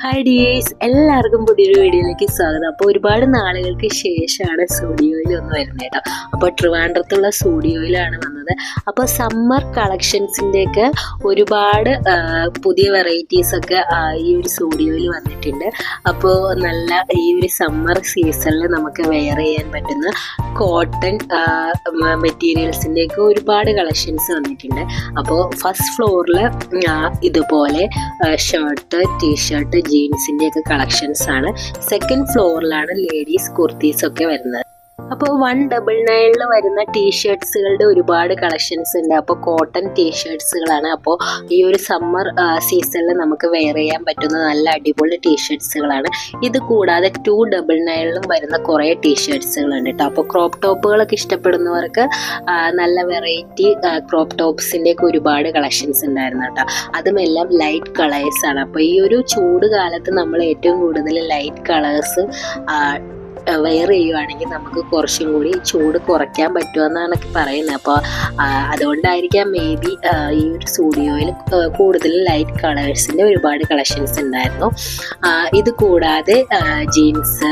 Hi dears, എല്ലാവർക്കും പുതിയൊരു വീഡിയോയിലേക്ക് സ്വാഗതം. അപ്പോൾ ഒരുപാട് നാളുകൾക്ക് ശേഷമാണ് സ്റ്റുഡിയോയിൽ ഒന്ന് വരുന്നത് കേട്ടോ. അപ്പോൾ ട്രിവാൻഡ്രത്തുള്ള സ്റ്റുഡിയോയിലാണ് വന്നത്. അപ്പോൾ സമ്മർ കളക്ഷൻസിൻ്റെയൊക്കെ ഒരുപാട് പുതിയ വെറൈറ്റീസൊക്കെ ഈ ഒരു സ്റ്റുഡിയോയിൽ വന്നിട്ടുണ്ട്. അപ്പോൾ നല്ല ഈ ഒരു സമ്മർ സീസണിൽ നമുക്ക് വെയർ ചെയ്യാൻ പറ്റുന്ന കോട്ടൺ മെറ്റീരിയൽസിൻ്റെയൊക്കെ ഒരുപാട് കളക്ഷൻസ് വന്നിട്ടുണ്ട്. അപ്പോൾ ഫസ്റ്റ് ഫ്ലോറിൽ ഇതുപോലെ ഷർട്ട്, ടീഷർട്ട്, ജീൻസിൻ്റെ ഒക്കെ കളക്ഷൻസ് ആണ്. സെക്കൻഡ് ഫ്ലോറിലാണ് ലേഡീസ് കുർത്തീസ് ഒക്കെ വരുന്നത്. അപ്പോൾ 199 വരുന്ന ടീഷർട്ട്സുകളുടെ ഒരുപാട് കളക്ഷൻസ് ഉണ്ട്. അപ്പോൾ കോട്ടൺ ടീഷർട്ട്സുകളാണ്. അപ്പോൾ ഈ ഒരു സമ്മർ സീസണിൽ നമുക്ക് വെയർ ചെയ്യാൻ പറ്റുന്ന നല്ല അടിപൊളി ടീഷർട്ട്സുകളാണ്. ഇത് കൂടാതെ 299 വരുന്ന കുറേ ടീഷർട്ട്സുകളുണ്ട് കേട്ടോ. അപ്പോൾ ക്രോപ്പ് ടോപ്പുകളൊക്കെ ഇഷ്ടപ്പെടുന്നവർക്ക് നല്ല വെറൈറ്റി ക്രോപ്പ് ടോപ്സിൻ്റെ ഒക്കെ ഒരുപാട് കളക്ഷൻസ് ഉണ്ടായിരുന്നു കേട്ടോ. അതുമെല്ലാം ലൈറ്റ് കളേഴ്സാണ്. അപ്പോൾ ഈ ഒരു ചൂട് കാലത്ത് നമ്മൾ ഏറ്റവും കൂടുതൽ ലൈറ്റ് കളേഴ്സ് വെയർ ചെയ്യുവാണെങ്കിൽ നമുക്ക് കുറച്ചും കൂടി ചൂട് കുറയ്ക്കാൻ പറ്റുമെന്നാണ് പറയുന്നത്. അപ്പോൾ അതുകൊണ്ടായിരിക്കാം മേ ബി ഈ ഒരു സ്റ്റുഡിയോയിൽ കൂടുതൽ ലൈറ്റ് കളേഴ്സിൻ്റെ ഒരുപാട് കളക്ഷൻസ് ഉണ്ടായിരുന്നു. ഇത് കൂടാതെ ജീൻസ്,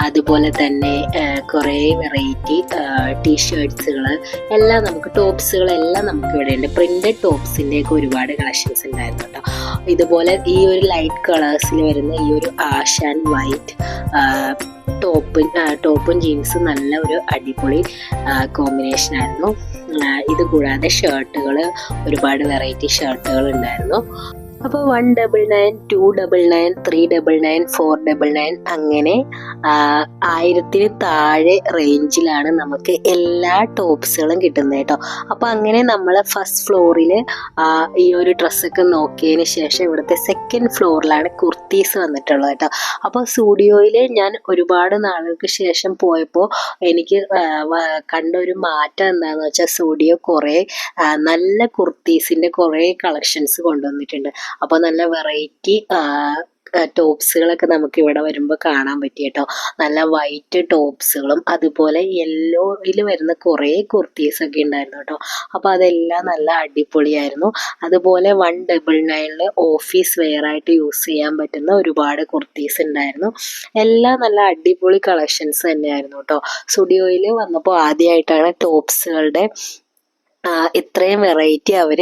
അതുപോലെ തന്നെ കുറേ വെറൈറ്റി ടീഷർട്ട്സുകൾ എല്ലാം നമുക്ക്, ടോപ്സുകളെല്ലാം നമുക്ക് ഇവിടെ ഉണ്ട്. പ്രിൻറ്റഡ് ടോപ്സിൻ്റെയൊക്കെ ഒരുപാട് കളക്ഷൻസ് ഉണ്ടായിരുന്നു കേട്ടോ. ഇതുപോലെ ഈ ഒരു ലൈറ്റ് കളേഴ്സിൽ വരുന്ന ഈ ഒരു ആഷ് ആൻഡ് വൈറ്റ് ടോപ്പും ജീൻസും നല്ല ഒരു അടിപൊളി കോമ്പിനേഷൻ ആയിരുന്നു. ഇത് കൂടാതെ ഷർട്ടുകൾ, ഒരുപാട് വെറൈറ്റി ഷർട്ടുകൾ ഉണ്ടായിരുന്നു. അപ്പോൾ 199, 299, 399, 499 അങ്ങനെ 1000 താഴെ റേഞ്ചിലാണ് നമുക്ക് എല്ലാ ടോപ്സുകളും കിട്ടുന്നത് കേട്ടോ. അപ്പോൾ അങ്ങനെ നമ്മൾ ഫസ്റ്റ് ഫ്ലോറിൽ ഈ ഒരു ഡ്രസ്സൊക്കെ നോക്കിയതിന് ശേഷം ഇവിടുത്തെ സെക്കൻഡ് ഫ്ലോറിലാണ് കുർത്തീസ് വന്നിട്ടുള്ളത് കേട്ടോ. അപ്പോൾ സ്റ്റുഡിയോയിൽ ഞാൻ ഒരുപാട് നാളുകൾക്ക് ശേഷം പോയപ്പോൾ എനിക്ക് കണ്ട ഒരു മാറ്റം എന്താണെന്ന് വെച്ചാൽ സ്റ്റുഡിയോ കുറേ നല്ല കുർത്തീസിൻ്റെ കുറേ കളക്ഷൻസ് കൊണ്ടുവന്നിട്ടുണ്ട്. അപ്പോൾ നല്ല വെറൈറ്റി ടോപ്സുകളൊക്കെ നമുക്ക് ഇവിടെ വരുമ്പോൾ കാണാൻ പറ്റി കേട്ടോ. നല്ല വൈറ്റ് ടോപ്സുകളും അതുപോലെ യെല്ലോയിൽ വരുന്ന കുറേ കുർത്തീസൊക്കെ ഉണ്ടായിരുന്നു കേട്ടോ. അപ്പോൾ അതെല്ലാം നല്ല അടിപൊളിയായിരുന്നു. അതുപോലെ 199 ഓഫീസ് വെയർ ആയിട്ട് യൂസ് ചെയ്യാൻ പറ്റുന്ന ഒരുപാട് കുർത്തീസ് ഉണ്ടായിരുന്നു. എല്ലാം നല്ല അടിപൊളി കളക്ഷൻസ് തന്നെയായിരുന്നു കേട്ടോ. സ്റ്റുഡിയോയിൽ വന്നപ്പോൾ ആദ്യമായിട്ടാണ് ടോപ്സുകളുടെ ഇത്രയും വെറൈറ്റി അവർ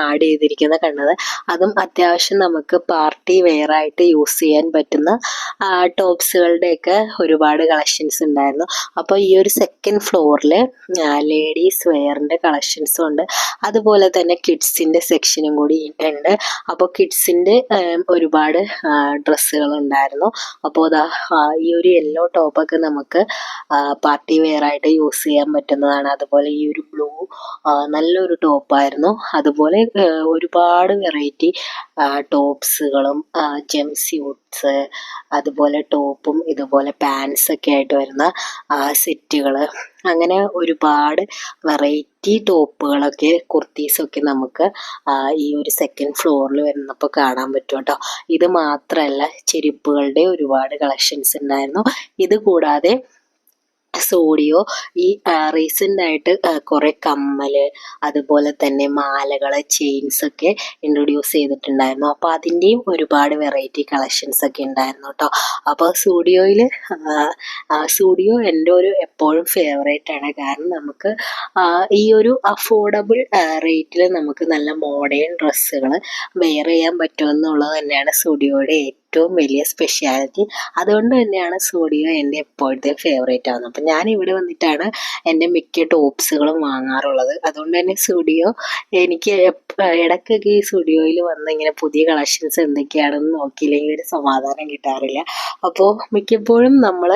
ആഡ് ചെയ്തിരിക്കുന്ന കണ്ടത്. അതും അത്യാവശ്യം നമുക്ക് പാർട്ടി വെയർ ആയിട്ട് യൂസ് ചെയ്യാൻ പറ്റുന്ന ടോപ്സുകളുടെയൊക്കെ ഒരുപാട് കളക്ഷൻസ് ഉണ്ടായിരുന്നു. അപ്പോൾ ഈ ഒരു സെക്കൻഡ് ഫ്ലോറിൽ ലേഡീസ് വെയറിൻ്റെ കളക്ഷൻസും ഉണ്ട്. അതുപോലെ തന്നെ കിഡ്സിൻ്റെ സെക്ഷനും കൂടി ഉണ്ട്. അപ്പോൾ കിഡ്സിൻ്റെ ഒരുപാട് ഡ്രസ്സുകൾ ഉണ്ടായിരുന്നു. അപ്പോൾ ഈ ഒരു യെല്ലോ ടോപ്പൊക്കെ നമുക്ക് പാർട്ടി വെയർ ആയിട്ട് യൂസ് ചെയ്യാൻ പറ്റുന്നതാണ്. അതുപോലെ ഈ ഒരു ബ്ലൂ നല്ലൊരു ടോപ്പായിരുന്നു. അതുപോലെ ഒരുപാട് വെറൈറ്റി ടോപ്സുകളും ജെം സ്യൂട്ട്സ്, അതുപോലെ ടോപ്പും ഇതുപോലെ പാൻസൊക്കെ ആയിട്ട് വരുന്ന സെറ്റുകൾ, അങ്ങനെ ഒരുപാട് വെറൈറ്റി ടോപ്പുകളൊക്കെ കുർത്തീസൊക്കെ നമുക്ക് ഈ ഒരു സെക്കൻഡ് ഫ്ലോറിൽ വരുന്നപ്പോൾ കാണാൻ പറ്റും കേട്ടോ. ഇത് മാത്രമല്ല, ചെരുപ്പുകളുടെ ഒരുപാട് കളക്ഷൻസ് ഉണ്ടായിരുന്നു. ഇത് കൂടാതെ സ്റ്റുഡിയോ ഈ റീസെൻ്റ് ആയിട്ട് കുറേ കമ്മൽ, അതുപോലെ തന്നെ മാലകൾ, ചെയിൻസൊക്കെ ഇൻട്രൊഡ്യൂസ് ചെയ്തിട്ടുണ്ടായിരുന്നു. അപ്പോൾ അതിൻ്റെയും ഒരുപാട് വെറൈറ്റി കളക്ഷൻസ് ഒക്കെ ഉണ്ടായിരുന്നു കേട്ടോ. അപ്പോൾ സ്റ്റുഡിയോ എൻ്റെ ഒരു എപ്പോഴും ഫേവറേറ്റ് ആണ്. കാരണം നമുക്ക് ഈ ഒരു അഫോർഡബിൾ റേറ്റിൽ നമുക്ക് നല്ല മോഡേൺ ഡ്രസ്സുകൾ വെയർ ചെയ്യാൻ പറ്റുമെന്നുള്ളത് തന്നെയാണ് സ്റ്റുഡിയോയുടെ ഏറ്റവും വലിയ സ്പെഷ്യാലിറ്റി. അതുകൊണ്ട് തന്നെയാണ് സ്റ്റുഡിയോ എൻ്റെ എപ്പോഴത്തെ ഫേവറേറ്റ് ആവുന്നത്. അപ്പം ഞാൻ ഇവിടെ വന്നിട്ടാണ് എൻ്റെ മിക്ക ടോപ്സുകളും വാങ്ങാറുള്ളത്. അതുകൊണ്ട് തന്നെ സ്റ്റുഡിയോ എനിക്ക് ഇടയ്ക്കൊക്കെ ഈ സ്റ്റുഡിയോയിൽ വന്ന് ഇങ്ങനെ പുതിയ കളക്ഷൻസ് എന്തൊക്കെയാണെന്ന് നോക്കിയില്ലെങ്കിൽ ഒരു സമാധാനം കിട്ടാറില്ല. അപ്പോൾ മിക്കപ്പോഴും നമ്മൾ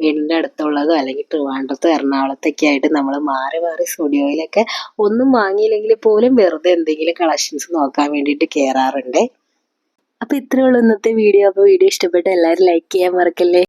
വീടിൻ്റെ അടുത്തുള്ളതോ അല്ലെങ്കിൽ ട്രിവാൻഡ്രത്തോ എറണാകുളത്തൊക്കെ ആയിട്ട് നമ്മൾ മാറി മാറി സ്റ്റുഡിയോയിലൊക്കെ ഒന്നും വാങ്ങിയില്ലെങ്കിൽ പോലും വെറുതെ എന്തെങ്കിലും കളക്ഷൻസ് നോക്കാൻ വേണ്ടിയിട്ട് കയറാറുണ്ട്. അപ്പോൾ ഇത്രയേ ഉള്ളൂ ഇന്നത്തെ വീഡിയോ. അപ്പോൾ വീഡിയോ ഇഷ്ടപ്പെട്ട എല്ലാവരും ലൈക്ക് ചെയ്യാൻ മറക്കല്ലേ.